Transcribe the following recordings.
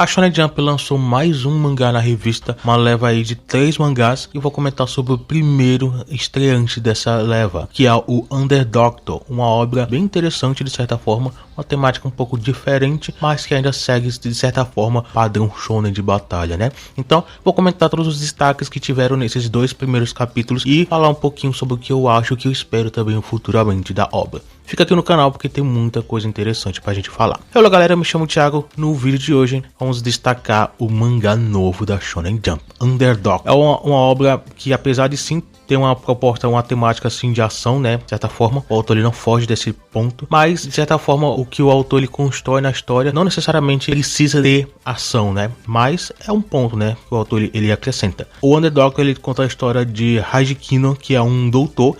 A Shonen Jump lançou mais um mangá na revista, uma leva aí de 3 mangás, e vou comentar sobre o primeiro estreante dessa leva, que é o Underdoctor, uma obra bem interessante de certa forma, uma temática um pouco diferente, mas que ainda segue de certa forma padrão shonen de batalha, né? Então, vou comentar todos os destaques que tiveram nesses 2 primeiros capítulos e falar um pouquinho sobre o que eu acho, o que eu espero também futuramente da obra. Fica aqui no canal porque tem muita coisa interessante pra gente falar. Olá galera, me chamo Thiago. No vídeo de hoje vamos destacar o mangá novo da Shonen Jump, Underdog. É uma obra que, apesar de sim ter uma proposta, uma temática assim de ação, né, de certa forma, o autor ele não foge desse ponto, mas de certa forma o que o autor ele constrói na história não necessariamente precisa ter ação, né, mas é um ponto, né, que o autor ele acrescenta. O Underdog ele conta a história de Haji Kino, que é um doutor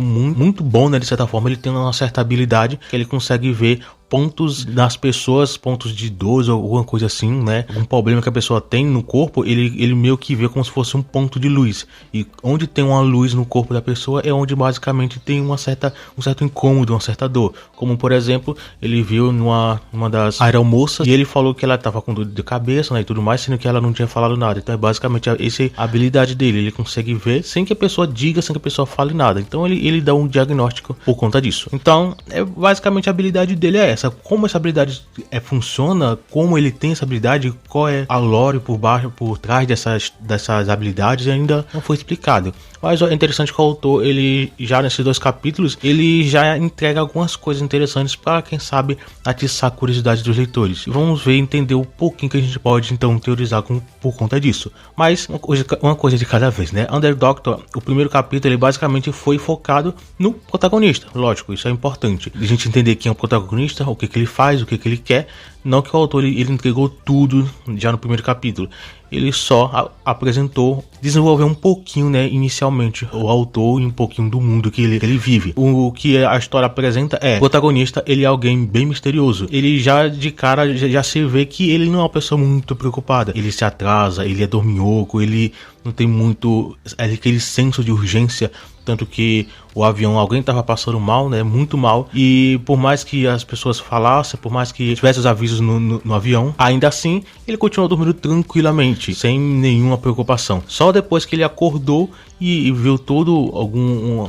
muito bom, né, de certa forma. Ele tem uma certa habilidade que ele consegue ver pontos nas pessoas, pontos de dor ou alguma coisa assim, né? Um problema que a pessoa tem no corpo, ele meio que vê como se fosse um ponto de luz. E onde tem uma luz no corpo da pessoa é onde basicamente tem um certo incômodo, uma certa dor. Como por exemplo, ele viu numa das aeromoças e ele falou que ela tava com dor de cabeça, né, e tudo mais, sendo que ela não tinha falado nada. Então é basicamente essa a habilidade dele. Ele consegue ver sem que a pessoa diga, sem que a pessoa fale nada. Então ele dá um diagnóstico por conta disso. Então, basicamente a habilidade dele é essa. Como essa habilidade funciona, como ele tem essa habilidade, qual é a lore por trás dessas habilidades, ainda não foi explicado. Mas é interessante que o autor, ele já nesses 2 capítulos, ele já entrega algumas coisas interessantes para, quem sabe, atiçar a curiosidade dos leitores. E vamos ver e entender um pouquinho que a gente pode então teorizar por conta disso. Mas uma coisa de cada vez, né? Underdoctor, o primeiro capítulo, ele basicamente foi focado no protagonista. Lógico, isso é importante. A gente entender quem é o protagonista, o que ele faz, o que ele quer. Não que o autor ele entregou tudo já no primeiro capítulo. Ele só apresentou, desenvolveu um pouquinho, né, inicialmente, o autor e um pouquinho do mundo que ele vive. O que a história apresenta é, o protagonista, ele é alguém bem misterioso. Ele já de cara já se vê que ele não é uma pessoa muito preocupada. Ele se atrasa, ele é dorminhoco, ele não tem muito aquele senso de urgência. Tanto que o avião, alguém estava passando mal, né, muito mal, e por mais que as pessoas falassem, por mais que tivesse os avisos no avião, ainda assim ele continuou dormindo tranquilamente, sem nenhuma preocupação. Só depois que ele acordou e viu todo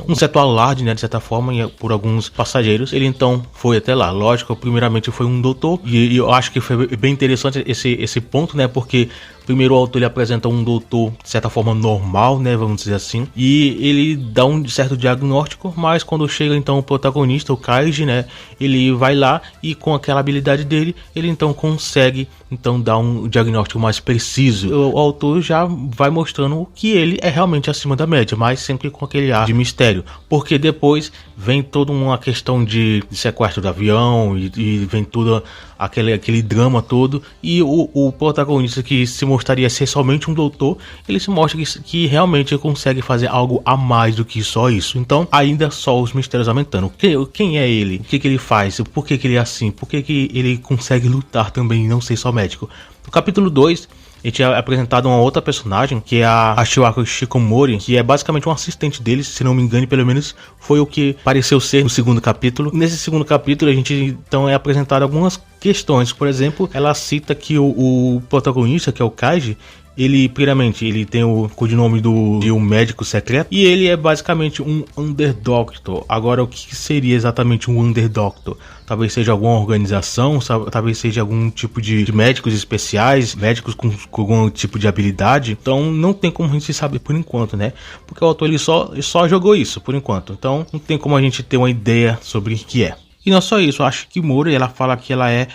um certo alarde, né, de certa forma, por alguns passageiros, ele então foi até lá. Lógico, primeiramente foi um doutor, e eu acho que foi bem interessante esse ponto, né, porque primeiro o autor ele apresenta um doutor de certa forma normal, né, vamos dizer assim, e ele dá um certo diagnóstico, mas quando chega então o protagonista, o Kaiji, né, ele vai lá e com aquela habilidade dele, ele então consegue então dar um diagnóstico mais preciso. O autor já vai mostrando o que ele é realmente acima da média, mas sempre com aquele ar de mistério, porque depois vem toda uma questão de sequestro do avião e vem todo aquele drama todo, e o protagonista, que se mostraria ser somente um doutor, ele se mostra que realmente consegue fazer algo a mais do que só isso. Então ainda só os mistérios aumentando. Quem é ele? O que ele faz? Por que ele é assim? Por que ele consegue lutar também e não ser só médico? No capítulo 2 a gente é apresentado uma outra personagem, que é a Chiwako Shikomori, que é basicamente um assistente deles, se não me engano, pelo menos foi o que pareceu ser no segundo capítulo. Nesse segundo capítulo a gente então é apresentado algumas questões. Por exemplo, ela cita que o protagonista, que é o Kaiji, ele, primeiramente, ele tem o codinome de um médico secreto, e ele é basicamente um Underdoctor. Agora, o que seria exatamente um Underdoctor? Talvez seja alguma organização, talvez seja algum tipo de médicos especiais, médicos com algum tipo de habilidade. Então não tem como a gente saber por enquanto, né? Porque o autor ele só jogou isso por enquanto. Então não tem como a gente ter uma ideia sobre o que é. E não só isso, a Shikimori, ela fala que ela é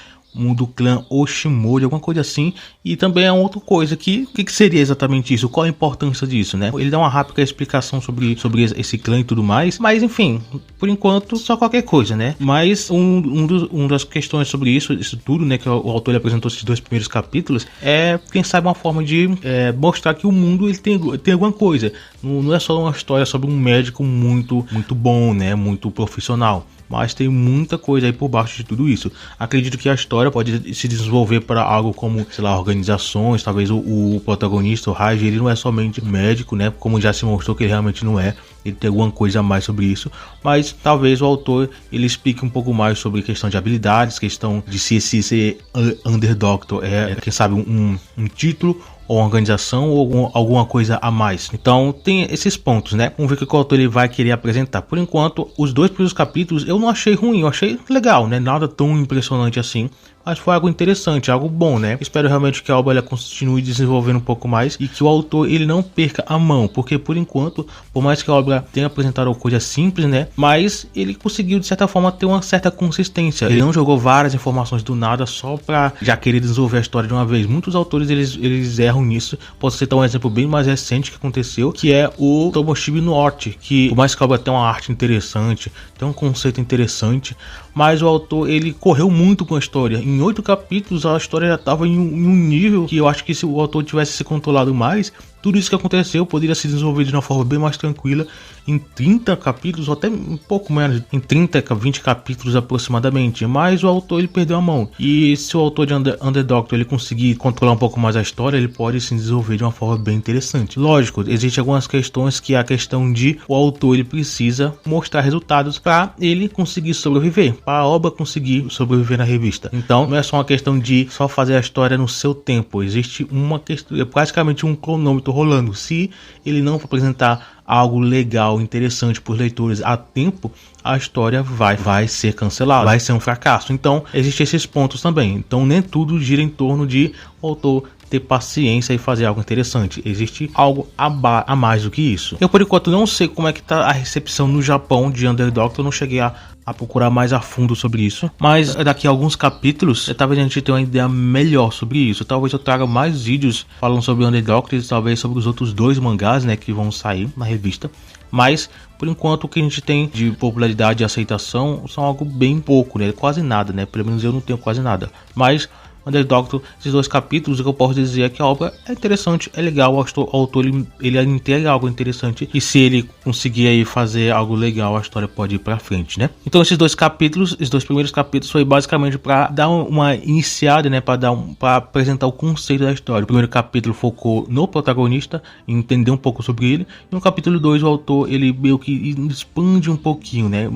do clã Oshimori, alguma coisa assim, e também é outra coisa o que seria exatamente isso, qual a importância disso, né? Ele dá uma rápida explicação sobre esse clã e tudo mais, mas enfim, por enquanto só qualquer coisa, né? Mas uma das questões sobre isso tudo, né, que o autor apresentou esses 2 primeiros capítulos, é, quem sabe, uma forma de mostrar que o mundo ele tem alguma coisa, não é só uma história sobre um médico muito bom, né, muito profissional. mas tem muita coisa aí por baixo de tudo isso. Acredito que a história pode se desenvolver para algo como, sei lá, organizações. Talvez o protagonista, o Raj, ele não é somente médico, né, como já se mostrou que ele realmente não é. Ele tem alguma coisa a mais sobre isso, mas talvez o autor ele explique um pouco mais sobre questão de habilidades, questão de se esse Underdoctor quem sabe um título ou uma organização ou alguma coisa a mais. Então tem esses pontos, né? Vamos ver o que o autor ele vai querer apresentar. Por enquanto, os 2 primeiros capítulos eu não achei ruim, eu achei legal, né? Nada tão impressionante assim, mas foi algo interessante, algo bom, né? Espero realmente que a obra ela continue desenvolvendo um pouco mais e que o autor ele não perca a mão, porque por enquanto, por mais que a obra tenha apresentado coisa simples, né? Mas ele conseguiu de certa forma ter uma certa consistência. Ele não jogou várias informações do nada só pra já querer desenvolver a história de uma vez. Muitos autores eles erram nisso. Posso citar um exemplo bem mais recente que aconteceu, que é o Tomoshima Norte, que por mais que a obra tenha uma arte interessante, tem um conceito interessante, mas o autor ele correu muito com a história. Em 8 capítulos a história já estava em um nível que eu acho que se o autor tivesse se controlado mais, tudo isso que aconteceu poderia se desenvolver de uma forma bem mais tranquila em 30 capítulos, ou até um pouco menos, em 30, 20 capítulos aproximadamente. Mas o autor ele perdeu a mão. E se o autor de Underdoctor ele conseguir controlar um pouco mais a história, ele pode se desenvolver de uma forma bem interessante. Lógico, existem algumas questões que é a questão de o autor ele precisa mostrar resultados para ele conseguir sobreviver, para a obra conseguir sobreviver na revista. Então não é só uma questão de só fazer a história no seu tempo. Existe uma questão, é praticamente um cronômetro rolando. Se ele não apresentar algo legal, interessante para os leitores a tempo, a história vai ser cancelada, vai ser um fracasso. Então existem esses pontos também. Então nem tudo gira em torno de o autor ter paciência e fazer algo interessante. Existe algo a mais do que isso. Eu por enquanto não sei como é que tá a recepção no Japão de Underdoctor, eu não cheguei a procurar mais a fundo sobre isso, mas daqui a alguns capítulos talvez a gente tenha uma ideia melhor sobre isso. Talvez eu traga mais vídeos falando sobre Underdoctor e talvez sobre os outros 2 mangás, né, que vão sair na revista. Mas por enquanto o que a gente tem de popularidade e aceitação são algo bem pouco, né, quase nada, né, pelo menos eu não tenho quase nada. Mas Underdoctor, esses 2 capítulos, o que eu posso dizer é que a obra é interessante, é legal, o autor ele entrega algo interessante, e se ele conseguir aí fazer algo legal, a história pode ir pra frente, né? Então esses 2 capítulos, os 2 primeiros capítulos foi basicamente para dar uma iniciada, né, para apresentar o conceito da história. O primeiro capítulo focou no protagonista, entender um pouco sobre ele, e no capítulo 2 o autor ele meio que expande um pouquinho, né,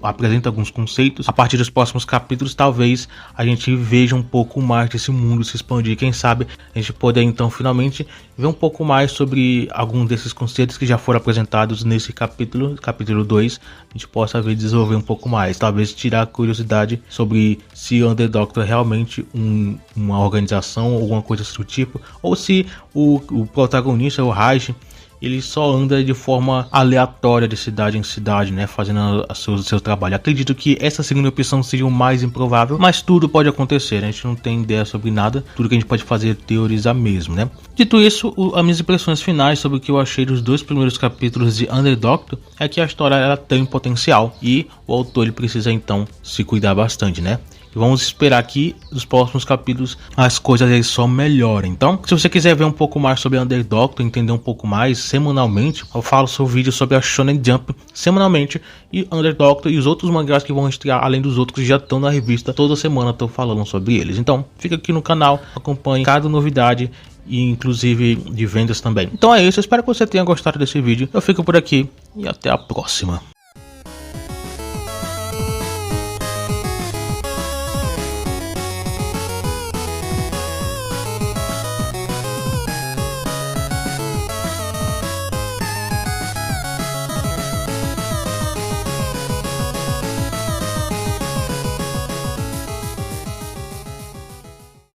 apresenta alguns conceitos. A partir dos próximos capítulos talvez a gente veja um pouco mais desse mundo se expandir, quem sabe a gente poder então finalmente ver um pouco mais sobre alguns desses conceitos que já foram apresentados nesse capítulo 2, a gente possa ver desenvolver um pouco mais, talvez tirar a curiosidade sobre se Underdoctor é realmente uma organização ou alguma coisa do tipo, ou se o protagonista, o Raj, ele só anda de forma aleatória de cidade em cidade, né, fazendo o seu trabalho. Acredito que essa segunda opção seja o mais improvável, mas tudo pode acontecer, né? A gente não tem ideia sobre nada, tudo que a gente pode fazer é teorizar mesmo, né? Dito isso, as minhas impressões finais sobre o que eu achei dos 2 primeiros capítulos de Underdoctor é que a história ela tem potencial e o autor ele precisa então se cuidar bastante, né? Vamos esperar que nos próximos capítulos as coisas só melhorem. Então, se você quiser ver um pouco mais sobre Underdoctor, entender um pouco mais semanalmente, eu falo seu vídeo sobre a Shonen Jump semanalmente, e Underdoctor e os outros mangás que vão estrear, além dos outros que já estão na revista, toda semana estou falando sobre eles. Então, fica aqui no canal, acompanhe cada novidade e inclusive de vendas também. Então é isso, eu espero que você tenha gostado desse vídeo. Eu fico por aqui e até a próxima.